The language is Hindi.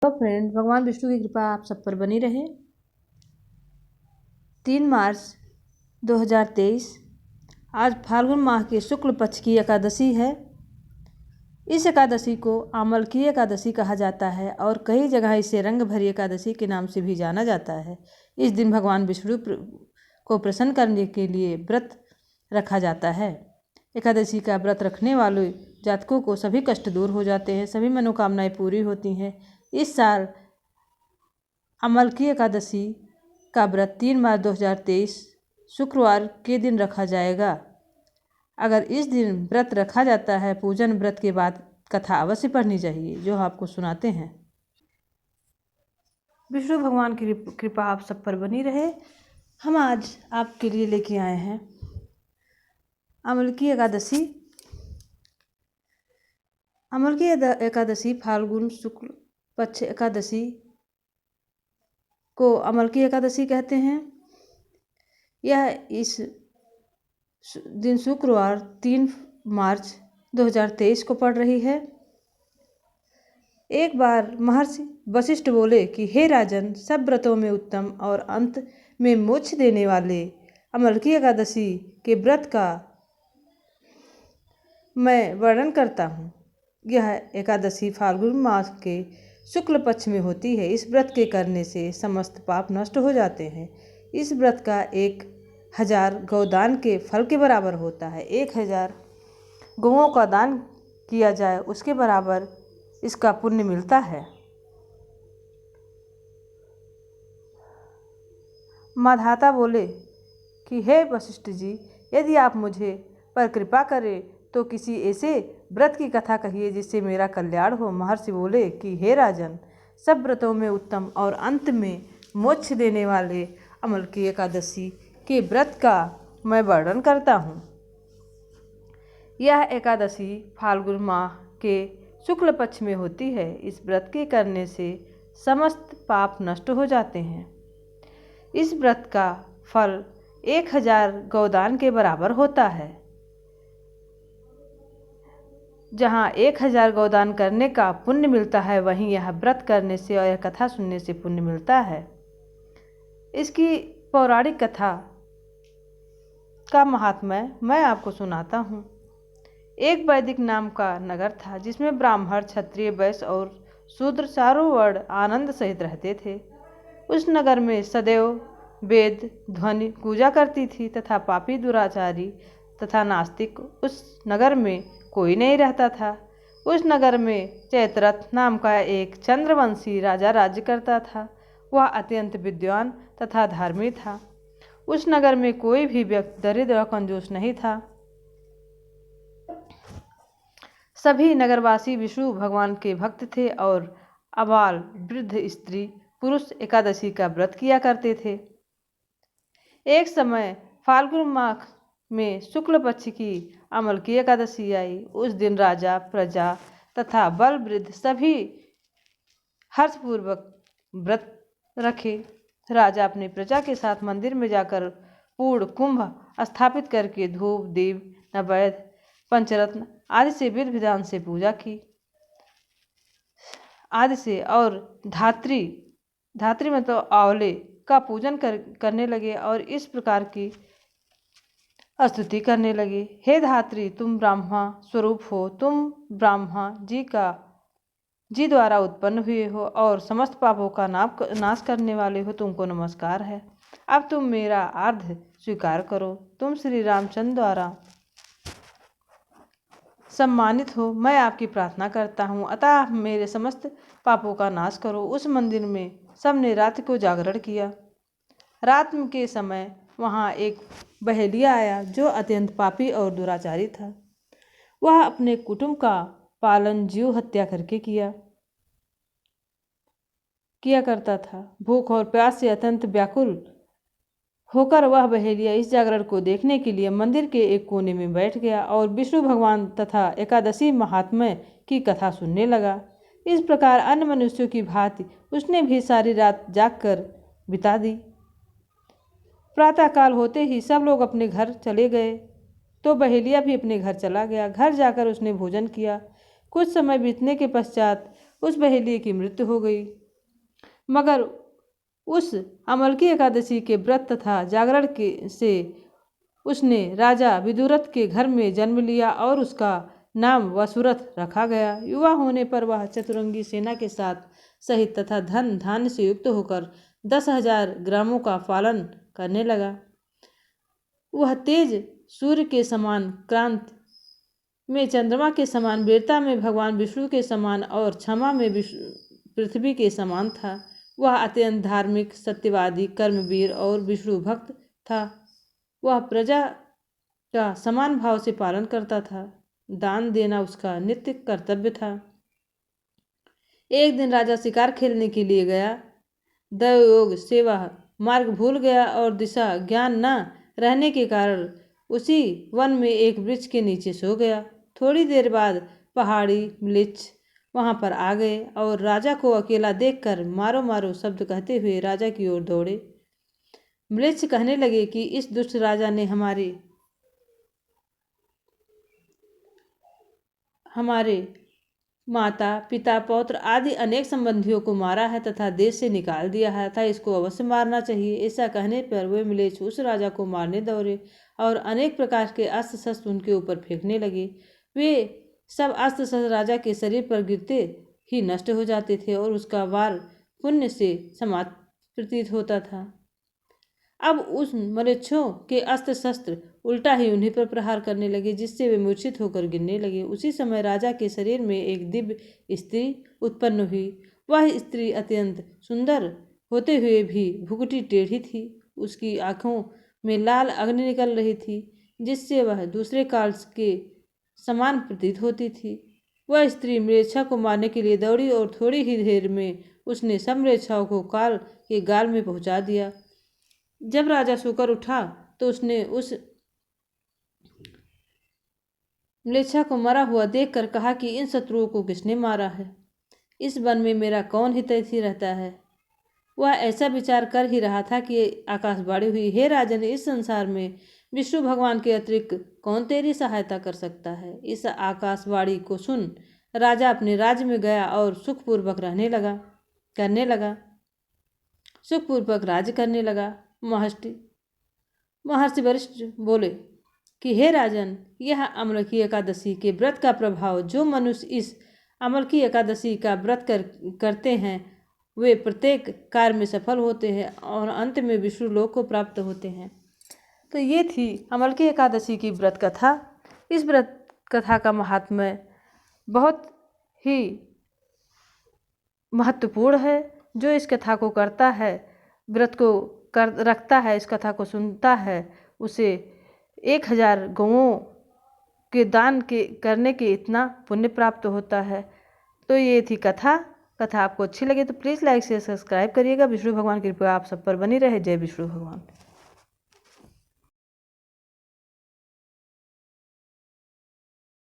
तो फ्रेंड, भगवान विष्णु की कृपा आप सब पर बनी रहे। 3 मार्च 2023 आज फाल्गुन माह के शुक्ल पक्ष की एकादशी है। इस एकादशी को आमल की एकादशी कहा जाता है और कई जगह इसे रंग भरी एकादशी के नाम से भी जाना जाता है। इस दिन भगवान विष्णु को प्रसन्न करने के लिए व्रत रखा जाता है। एकादशी का व्रत रखने वाले जातकों को सभी कष्ट दूर हो जाते हैं, सभी मनोकामनाएं पूरी होती हैं। इस साल अमल की एकादशी का व्रत 3 मार्च 2023 शुक्रवार के दिन रखा जाएगा। अगर इस दिन व्रत रखा जाता है, पूजन व्रत के बाद कथा अवश्य पढ़नी चाहिए, जो आपको सुनाते हैं। विष्णु भगवान की कृपा आप सब पर बनी रहे। हम आज आपके लिए लेके आए हैं अमल की एकादशी। अमल की एकादशी फाल्गुन शुक्ल पक्ष एकादशी को अमल की एकादशी कहते हैं। यह इस दिन शुक्रवार 3 मार्च 2023 को पड़ रही है। एक बार महर्षि वशिष्ठ बोले कि हे राजन, सब व्रतों में उत्तम और अंत में मोक्ष देने वाले अमल की एकादशी के व्रत का मैं वर्णन करता हूँ। यह एकादशी फाल्गुन मास के शुक्ल पक्ष में होती है। इस व्रत के करने से समस्त पाप नष्ट हो जाते हैं। इस व्रत का 1000 गौदान के फल के बराबर होता है। 1000 गौओं का दान किया जाए उसके बराबर इसका पुण्य मिलता है। माधाता बोले कि हे वशिष्ठ जी, यदि आप मुझे पर कृपा करें तो किसी ऐसे व्रत की कथा कहिए जिससे मेरा कल्याण हो। महर्षि बोले कि हे राजन, सब व्रतों में उत्तम और अंत में मोक्ष देने वाले अमल की एकादशी के व्रत का मैं वर्णन करता हूँ। यह एकादशी फाल्गुन माह के शुक्ल पक्ष में होती है। इस व्रत के करने से समस्त पाप नष्ट हो जाते हैं। इस व्रत का फल 1000 गौदान के बराबर होता है। जहाँ 1000 गौदान करने का पुण्य मिलता है, वहीं यह व्रत करने से और यह कथा सुनने से पुण्य मिलता है। इसकी पौराणिक कथा का महात्म्य मैं आपको सुनाता हूँ। एक वैदिक नाम का नगर था, जिसमें ब्राह्मण, क्षत्रिय, वैश्य और शूद्र चारों वर्ण आनंद सहित रहते थे। उस नगर में सदैव वेद ध्वनि पूजा करती थी तथा पापी, दुराचारी तथा नास्तिक उस नगर में कोई नहीं रहता था। उस नगर में चैत्ररथ नाम का एक चंद्रवंशी राजा राज्य करता था। वह अत्यंत विद्वान तथा धार्मिक था। उस नगर में कोई भी व्यक्ति दरिद्र और कंजूस नहीं था। सभी नगरवासी विष्णु भगवान के भक्त थे और अबाल, वृद्ध, स्त्री, पुरुष एकादशी का व्रत किया करते थे। एक समय फाल्गुन माह में शुक्ल पक्ष की अमल की एकादशी आई। उस दिन राजा, प्रजा तथा बल वृद्ध सभी हर्षपूर्वक व्रत रखे। राजा अपनी प्रजा के साथ मंदिर में जाकर पूर्ण कुंभ स्थापित करके धूप, दीप, नैवेद्य, पंचरत्न आदि से विधि विधान से पूजा की आदि से और धात्री में तो आंवले का पूजन करने लगे और इस प्रकार की स्तुति करने लगे। हे धात्री, तुम ब्रह्मा स्वरूप हो। तुम ब्रह्मा जी द्वारा उत्पन्न हुए हो और समस्त पापों का नाश करने वाले हो। तुमको नमस्कार है। अब तुम मेरा आर्ध स्वीकार करो। तुम श्री रामचंद्र द्वारा सम्मानित हो। मैं आपकी प्रार्थना करता हूँ, अतः मेरे समस्त पापों का नाश करो। उस मंदिर में सबने रात को जागरण किया। रात के समय वहाँ एक बहेलिया आया जो अत्यंत पापी और दुराचारी था। वह अपने कुटुंब का पालन जीव हत्या करके किया करता था। भूख और प्यास से अत्यंत व्याकुल होकर वह बहेलिया इस जागरण को देखने के लिए मंदिर के एक कोने में बैठ गया और विष्णु भगवान तथा एकादशी महात्म्य की कथा सुनने लगा। इस प्रकार अन्य मनुष्यों की भांति उसने भी सारी रात जागकर बिता दी। प्रातःकाल होते ही सब लोग अपने घर चले गए तो बहेलिया भी अपने घर चला गया। घर जाकर उसने भोजन किया। कुछ समय बीतने के पश्चात उस बहेलिए की मृत्यु हो गई। मगर उस अमलकी एकादशी के व्रत तथा जागरण के से उसने राजा विदुरथ के घर में जन्म लिया और उसका नाम वसुरथ रखा गया। युवा होने पर वह चतुरंगी सेना के साथ सहित तथा धन धान्य से युक्त होकर 10,000 ग्रामों का पालन करने लगा। वह तेज सूर्य के समान क्रांत में चंद्रमा के समान, वीरता में भगवान विष्णु के समान और क्षमा में पृथ्वी के समान था। वह अत्यंत धार्मिक, सत्यवादी, कर्मवीर और विष्णु भक्त था। वह प्रजा का समान भाव से पालन करता था। दान देना उसका नित्य कर्तव्य था। एक दिन राजा शिकार खेलने के लिए गया। दैवयोग से वह मार्ग भूल गया और दिशा ज्ञान न रहने के कारण उसी वन में एक वृक्ष के नीचे सो गया। थोड़ी देर बाद पहाड़ी म्लेच्छ वहां पर आ गए और राजा को अकेला देखकर मारो मारो शब्द कहते हुए राजा की ओर दौड़े। म्लेच्छ कहने लगे कि इस दुष्ट राजा ने हमारे माता, पिता, पौत्र आदि अनेक संबंधियों को मारा है तथा देश से निकाल दिया है, था इसको अवश्य मारना चाहिए। ऐसा कहने पर वे म्लेच्छ उस राजा को मारने दौड़े और अनेक प्रकार के अस्त्र शस्त्र उनके ऊपर फेंकने लगे। वे सब अस्त्र शस्त्र राजा के शरीर पर गिरते ही नष्ट हो जाते थे और उसका वार पुण्य से समाप्त प्रतीत होता था। अब उस म्लेच्छों के अस्त्र शस्त्र उल्टा ही उन्हीं पर प्रहार करने लगे, जिससे वे मूर्छित होकर गिरने लगे। उसी समय राजा के शरीर में एक दिव्य स्त्री उत्पन्न हुई। वह स्त्री अत्यंत सुंदर होते हुए भी भुगटी टेढ़ी थी। उसकी आंखों में लाल अग्नि निकल रही थी, जिससे वह दूसरे काल के समान प्रतीत होती थी। वह स्त्री म्लेच्छा को मारने के लिए दौड़ी और थोड़ी ही देर में उसने सब म्लेच्छाओं को काल के गाल में पहुंचा दिया। जब राजा सोकर उठा तो उसने उस म्लेच्छा को मरा हुआ देखकर कहा कि इन शत्रुओं को किसने मारा है? इस वन में मेरा कौन हितैषी रहता है? वह ऐसा विचार कर ही रहा था कि आकाशवाणी हुई, हे राजन, इस संसार में विष्णु भगवान के अतिरिक्त कौन तेरी सहायता कर सकता है? इस आकाशवाणी को सुन राजा अपने राज्य में गया और सुखपूर्वक करने लगा। महर्षि वशिष्ठ बोले कि हे राजन, यह अमलकी एकादशी के व्रत का प्रभाव, जो मनुष्य इस अमलकी एकादशी का व्रत करते हैं वे प्रत्येक कार्य में सफल होते हैं और अंत में विष्णु लोक को प्राप्त होते हैं। तो ये थी अमलकी एकादशी की व्रत कथा। इस व्रत कथा का महात्म्य बहुत ही महत्वपूर्ण है। जो इस कथा को करता है, व्रत को रखता है, इस कथा को सुनता है, उसे 1000 गौओं के दान करने के इतना पुण्य प्राप्त होता है। तो ये थी कथा आपको अच्छी लगे तो प्लीज़ लाइक शेयर सब्सक्राइब करिएगा। विष्णु भगवान की कृपा आप सब पर बनी रहे। जय विष्णु भगवान।